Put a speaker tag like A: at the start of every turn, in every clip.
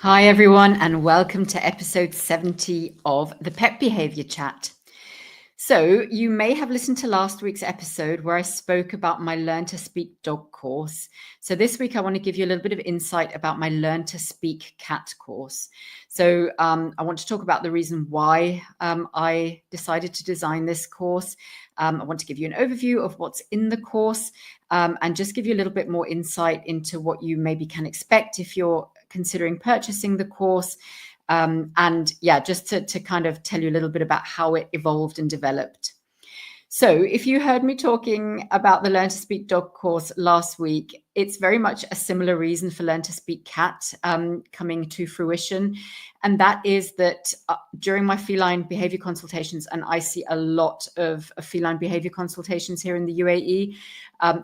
A: Hi, everyone, and welcome to episode 70 of the Pet Behaviour Chat. So, you may have listened to last week's episode where I spoke about my Learn to Speak dog course. So, this week I want to give you a little bit of insight about my Learn to Speak cat course. So, I want to talk about the reason why I decided to design this course. I want to give you an overview of what's in the course and just give you a little bit more insight into what you maybe can expect if you're considering purchasing the course. Just to kind of tell you a little bit about how it evolved and developed. So if you heard me talking about the Learn to Speak dog course last week, it's very much a similar reason for Learn to Speak cat coming to fruition. And that is that during my feline behavior consultations, and I see a lot of feline behavior consultations here in the UAE,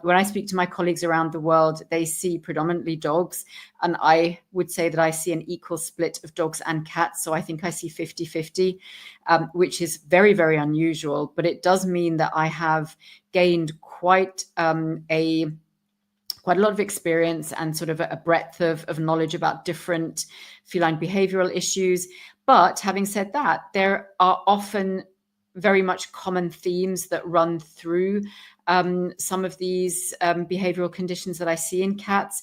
A: when I speak to my colleagues around the world, they see predominantly dogs. And I would say that I see an equal split of dogs and cats. So I think I see 50-50, which is very, very unusual. But it does mean that I have gained quite a lot of experience and sort of a breadth of knowledge about different feline behavioral issues. But having said that, there are often very much common themes that run through some of these behavioral conditions that I see in cats.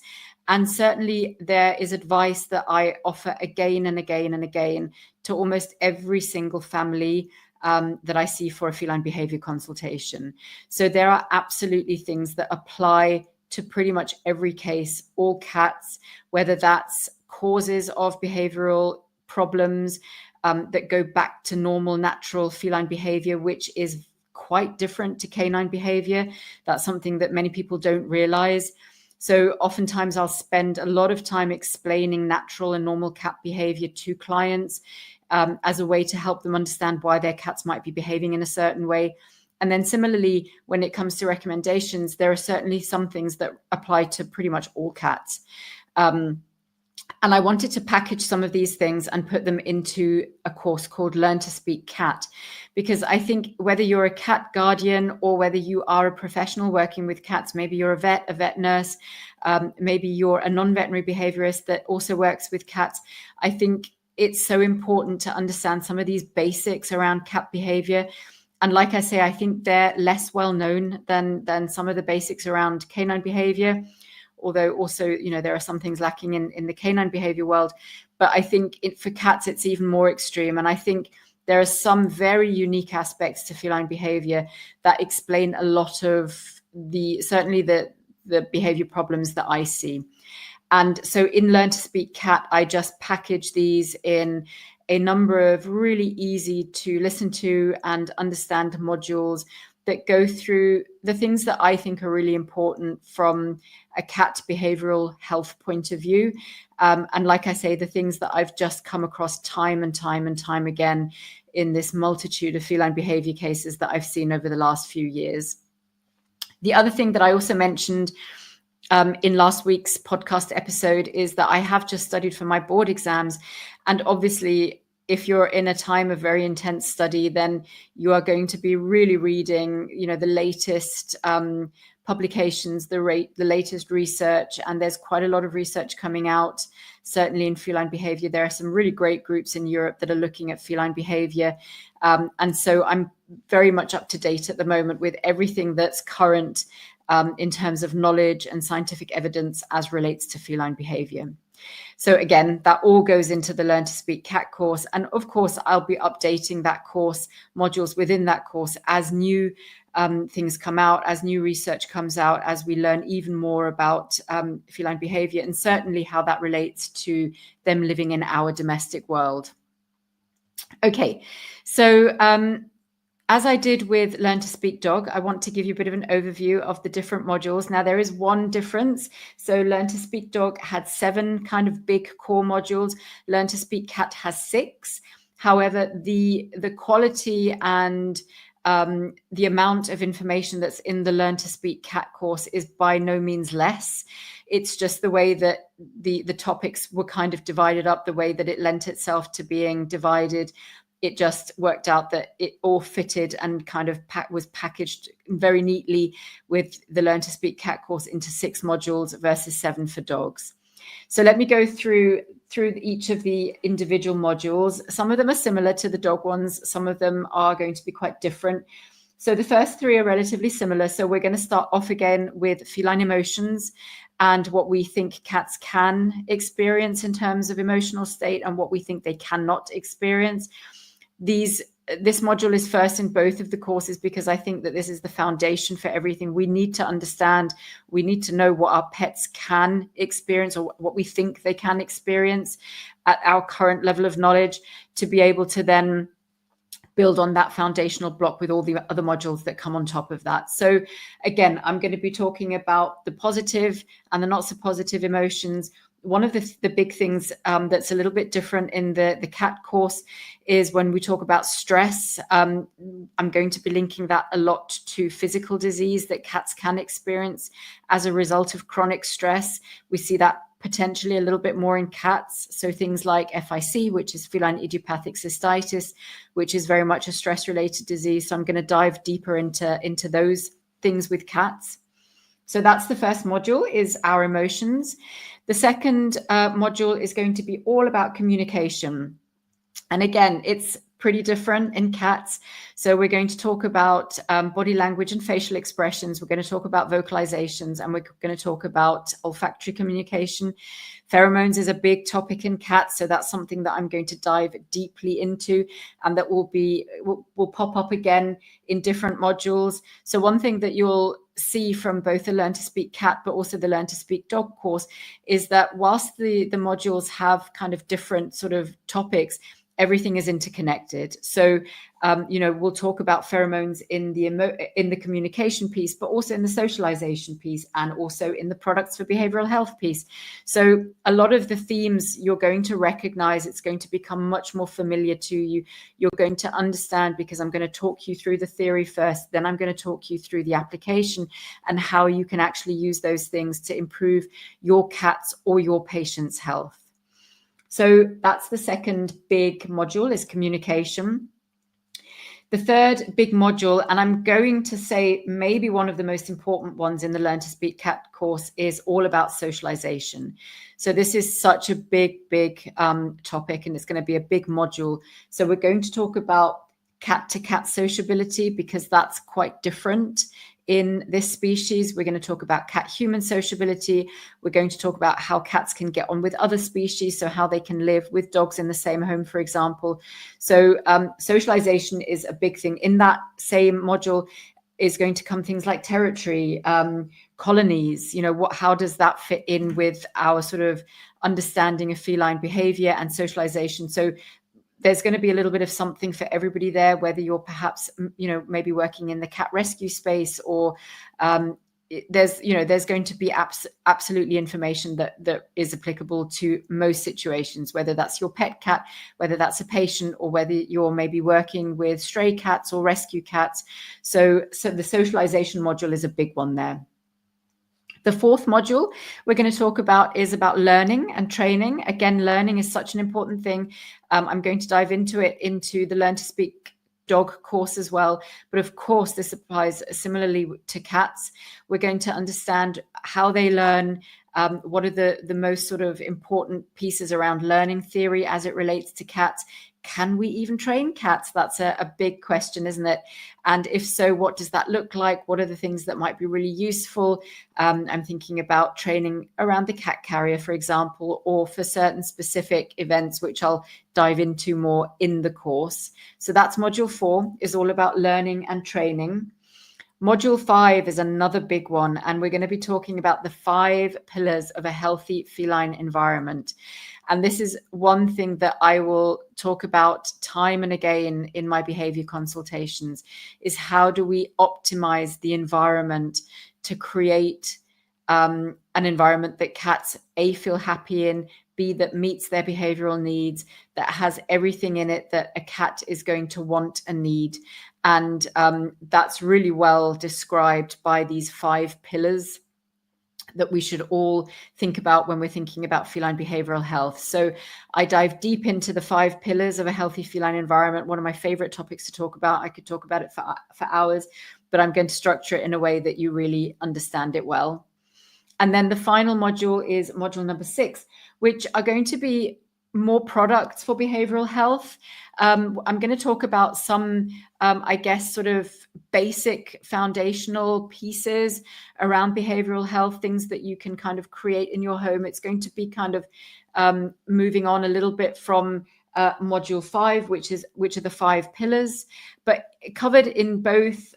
A: And certainly there is advice that I offer again and again and again to almost every single family that I see for a feline behavior consultation. So there are absolutely things that apply to pretty much every case, all cats, whether that's causes of behavioral problems that go back to normal, natural feline behavior, which is quite different to canine behavior. That's something that many people don't realize. So oftentimes I'll spend a lot of time explaining natural and normal cat behavior to clients as a way to help them understand why their cats might be behaving in a certain way. And then similarly, when it comes to recommendations, there are certainly some things that apply to pretty much all cats. And I wanted to package some of these things and put them into a course called Learn to Speak Cat, because I think whether you're a cat guardian or whether you are a professional working with cats, maybe you're a vet nurse, maybe you're a non-veterinary behaviorist that also works with cats, I think it's so important to understand some of these basics around cat behavior. And like I say, I think they're less well known than some of the basics around canine behavior. Although also, there are some things lacking in the canine behavior world. But I think for cats, it's even more extreme. And I think there are some very unique aspects to feline behavior that explain a lot of certainly the behavior problems that I see. And so in Learn to Speak Cat, I just package these in a number of really easy to listen to and understand modules that go through the things that I think are really important from a cat behavioral health point of view. And like I say, the things that I've just come across time and time and time again in this multitude of feline behavior cases that I've seen over the last few years. The other thing that I also mentioned in last week's podcast episode is that I have just studied for my board exams. And obviously, if you're in a time of very intense study, then you are going to be really reading, the latest publications, the latest research. And there's quite a lot of research coming out, certainly in feline behavior. There are some really great groups in Europe that are looking at feline behavior. And so I'm very much up to date at the moment with everything that's current in terms of knowledge and scientific evidence as relates to feline behavior. So again, that all goes into the Learn to Speak Cat course. And of course, I'll be updating that course, modules within that course, as new things come out, as new research comes out, as we learn even more about feline behavior and certainly how that relates to them living in our domestic world. Okay, so as I did with Learn to Speak Dog, I want to give you a bit of an overview of the different modules. Now, there is one difference. So Learn to Speak Dog had 7 kind of big core modules. Learn to Speak Cat has 6. However, the quality and the amount of information that's in the Learn to Speak Cat course is by no means less. It's just the way that the topics were kind of divided up, the way that it lent itself to being divided. It just worked out that it all fitted and kind of was packaged very neatly with the Learn to Speak Cat course into 6 modules versus 7 for dogs. So let me go through through each of the individual modules. Some of them are similar to the dog ones. Some of them are going to be quite different. So the first three are relatively similar. So we're going to start off again with feline emotions and what we think cats can experience in terms of emotional state and what we think they cannot experience. This module is first in both of the courses because I think that this is the foundation for everything. We need to understand, we need to know what our pets can experience or what we think they can experience at our current level of knowledge to be able to then build on that foundational block with all the other modules that come on top of that. So again, I'm going to be talking about the positive and the not so positive emotions. One of the big things that's a little bit different in the cat course is when we talk about stress. I'm going to be linking that a lot to physical disease that cats can experience as a result of chronic stress. We see that potentially a little bit more in cats. So things like FIC, which is feline idiopathic cystitis, which is very much a stress-related disease. So I'm going to dive deeper into those things with cats. So that's the first module, is our emotions. The second module is going to be all about communication. And again, it's pretty different in cats. So we're going to talk about body language and facial expressions. We're going to talk about vocalizations, and we're going to talk about olfactory communication. Pheromones is a big topic in cats, so that's something that I'm going to dive deeply into, and that will pop up again in different modules. So one thing that you'll see from both the Learn to Speak Cat but also the Learn to Speak Dog course is that whilst the modules have kind of different sort of topics, everything is interconnected. So, we'll talk about pheromones in the communication piece, but also in the socialization piece, and also in the products for behavioral health piece. So a lot of the themes you're going to recognize, it's going to become much more familiar to you. You're going to understand, because I'm going to talk you through the theory first, then I'm going to talk you through the application and how you can actually use those things to improve your cat's or your patient's health. So that's the second big module, is communication. The third big module, and I'm going to say maybe one of the most important ones in the Learn to Speak Cat course, is all about socialization. So this is such a big topic, and it's going to be a big module. So we're going to talk about cat-to-cat sociability, because that's quite different in this species. We're going to talk about cat-human sociability. We're going to talk about how cats can get on with other species, so how they can live with dogs in the same home, for example. So socialization is a big thing. In that same module is going to come things like territory, colonies. How does that fit in with our sort of understanding of feline behavior and socialization? So there's going to be a little bit of something for everybody there, whether you're perhaps, maybe working in the cat rescue space, or there's going to be absolutely information that is applicable to most situations, whether that's your pet cat, whether that's a patient, or whether you're maybe working with stray cats or rescue cats. So the socialization module is a big one there. The fourth module we're going to talk about is about learning and training. Again, learning is such an important thing. I'm going to dive into the Learn to Speak Dog course as well. But of course, this applies similarly to cats. We're going to understand how they learn, what are the most sort of important pieces around learning theory as it relates to cats. Can we even train cats? That's a big question, isn't it? And if so, what does that look like? What are the things that might be really useful? I'm thinking about training around the cat carrier, for example, or for certain specific events, which I'll dive into more in the course. So that's module 4, is all about learning and training. Module 5 is another big one, and we're going to be talking about the 5 pillars of a healthy feline environment. And this is one thing that I will talk about time and again in my behavior consultations, is how do we optimize the environment to create an environment that cats, A, feel happy in, B, that meets their behavioral needs, that has everything in it that a cat is going to want and need. And that's really well described by these 5 pillars that we should all think about when we're thinking about feline behavioral health. So I dive deep into the 5 pillars of a healthy feline environment. One of my favorite topics to talk about. I could talk about it for hours, but I'm going to structure it in a way that you really understand it well. And then the final module is module number 6, which are going to be more products for behavioral health. I'm going to talk about some, I guess, sort of basic foundational pieces around behavioral health, things that you can kind of create in your home. It's going to be kind of moving on a little bit from module 5, which are the 5 pillars, but covered in both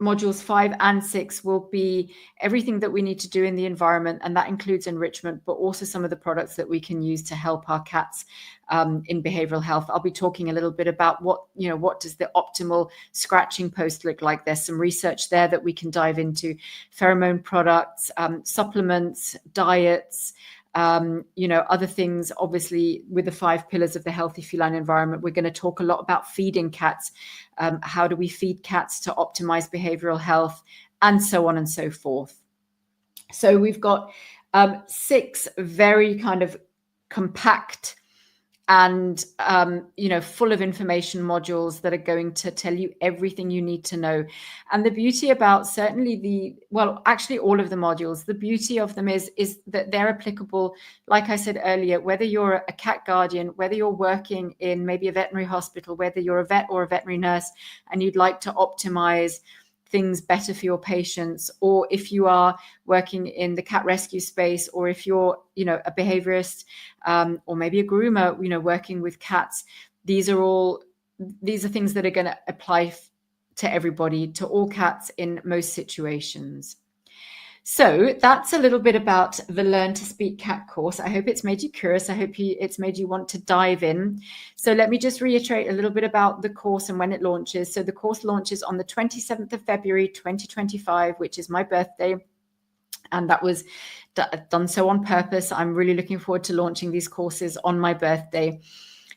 A: modules 5 and 6 will be everything that we need to do in the environment, and that includes enrichment, but also some of the products that we can use to help our cats in behavioral health. I'll be talking a little bit about what does the optimal scratching post look like. There's some research there that we can dive into, pheromone products, supplements, diets, other things. Obviously, with the 5 pillars of the healthy feline environment, we're going to talk a lot about feeding cats. How do we feed cats to optimize behavioral health, and so on and so forth. So we've got 6 very kind of compact and full of information modules that are going to tell you everything you need to know. And the beauty about certainly actually all of the modules, the beauty of them is that they're applicable, like I said earlier, whether you're a cat guardian, whether you're working in maybe a veterinary hospital, whether you're a vet or a veterinary nurse and you'd like to optimize things better for your patients, or if you are working in the cat rescue space, or if you're a behaviorist or maybe a groomer working with cats. These are things that are going to apply to everybody, to all cats in most situations. So that's a little bit about the Learn to Speak Cat course. I hope it's made you curious. I hope it's made you want to dive in. So let me just reiterate a little bit about the course and when it launches. So the course launches on the 27th of February, 2025, which is my birthday. And that was done so on purpose. I'm really looking forward to launching these courses on my birthday.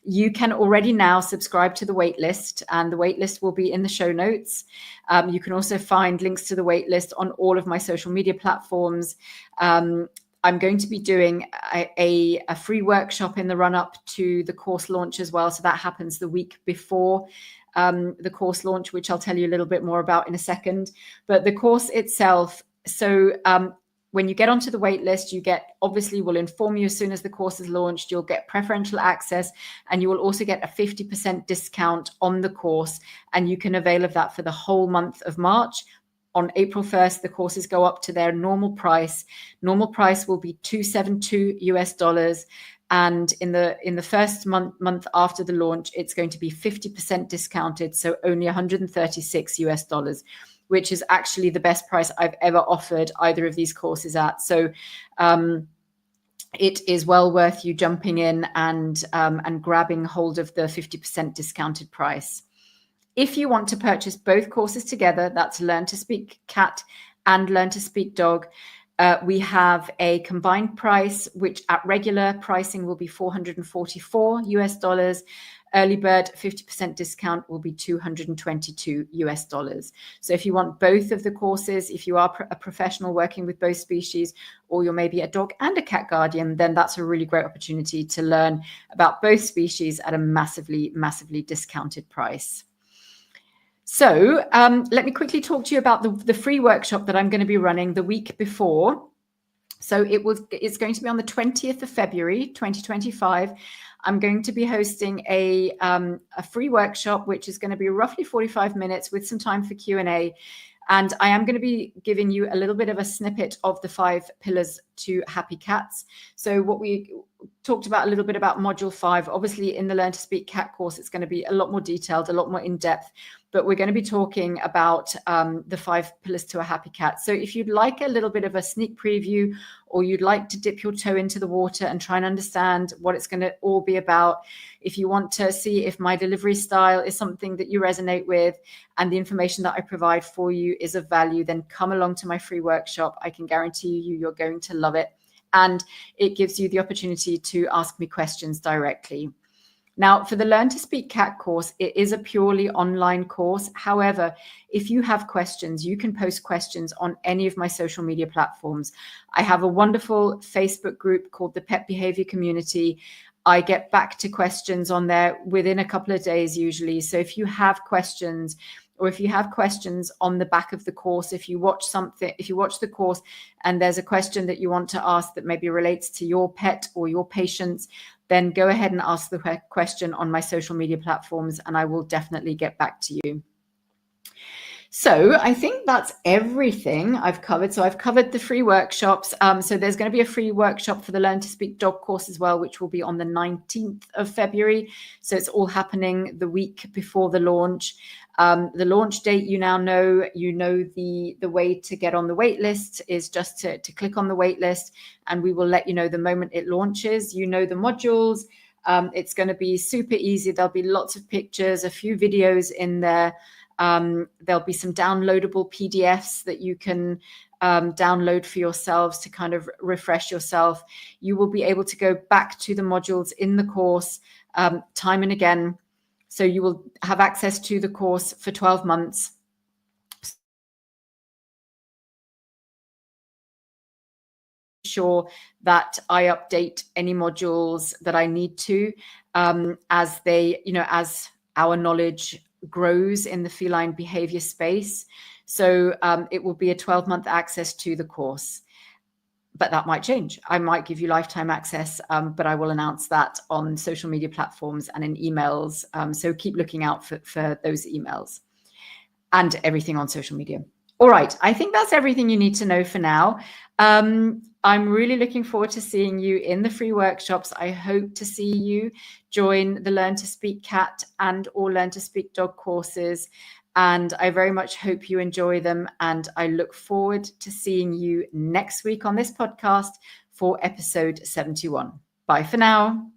A: You can already now subscribe to the waitlist, and the waitlist will be in the show notes. You can also find links to the waitlist on all of my social media platforms. I'm going to be doing a free workshop in the run-up to the course launch as well. So that happens the week before the course launch, which I'll tell you a little bit more about in a second. But the course itself, when you get onto the wait list, we'll inform you as soon as the course is launched. You'll get preferential access, and you will also get a 50% discount on the course, and you can avail of that for the whole month of March. On April 1st, the courses go up to their normal price. Normal price will be $272, and in the first month after the launch, it's going to be 50% discounted, so only $136, which is actually the best price I've ever offered either of these courses at. So it is well worth you jumping in and grabbing hold of the 50% discounted price. If you want to purchase both courses together, that's Learn to Speak Cat and Learn to Speak Dog, we have a combined price, which at regular pricing will be $444. Early bird 50% discount will be $222. So if you want both of the courses, if you are a professional working with both species, or you're maybe a dog and a cat guardian, then that's a really great opportunity to learn about both species at a massively, massively discounted price. So let me quickly talk to you about the free workshop that I'm going to be running the week before. So it's going to be on the 20th of February, 2025. I'm going to be hosting a free workshop, which is going to be roughly 45 minutes with some time for Q&A. And I am going to be giving you a little bit of a snippet of the 5 pillars to happy cats. So what we talked about a little bit about module 5, obviously in the Learn to Speak Cat course, it's going to be a lot more detailed, a lot more in depth, but we're going to be talking about the 5 pillars to a happy cat. So if you'd like a little bit of a sneak preview, or you'd like to dip your toe into the water and try and understand what it's going to all be about, if you want to see if my delivery style is something that you resonate with and the information that I provide for you is of value, then come along to my free workshop. I can guarantee you're going to love it. And it gives you the opportunity to ask me questions directly. Now, for the Learn to Speak Cat course, it is a purely online course. However, if you have questions, you can post questions on any of my social media platforms. I have a wonderful Facebook group called the Pet Behavior Community. I get back to questions on there within a couple of days usually. So if you have questions, or if you have questions on the back of the course, if you watch the course and there's a question that you want to ask that maybe relates to your pet or your patients, then go ahead and ask the question on my social media platforms, and I will definitely get back to you. So I think that's everything I've covered. So I've covered the free workshops. So there's going to be a free workshop for the Learn to Speak Dog course as well, which will be on the 19th of February. So it's all happening the week before the launch. The launch date, you now know, the way to get on the wait list is just to click on the wait list, and we will let you know the moment it launches. You know the modules. It's going to be super easy. There'll be lots of pictures, a few videos in there. There'll be some downloadable PDFs that you can download for yourselves to kind of refresh yourself. You will be able to go back to the modules in the course time and again. So you will have access to the course for 12 months. Sure that I update any modules that I need to as they, as our knowledge grows in the feline behavior space. So it will be a 12-month access to the course, but that might change. I might give you lifetime access, but I will announce that on social media platforms and in emails. So keep looking out for those emails and everything on social media. All right, I think that's everything you need to know for now. I'm really looking forward to seeing you in the free workshops. I hope to see you join the Learn to Speak Cat and or Learn to Speak Dog courses. And I very much hope you enjoy them. And I look forward to seeing you next week on this podcast for episode 71. Bye for now.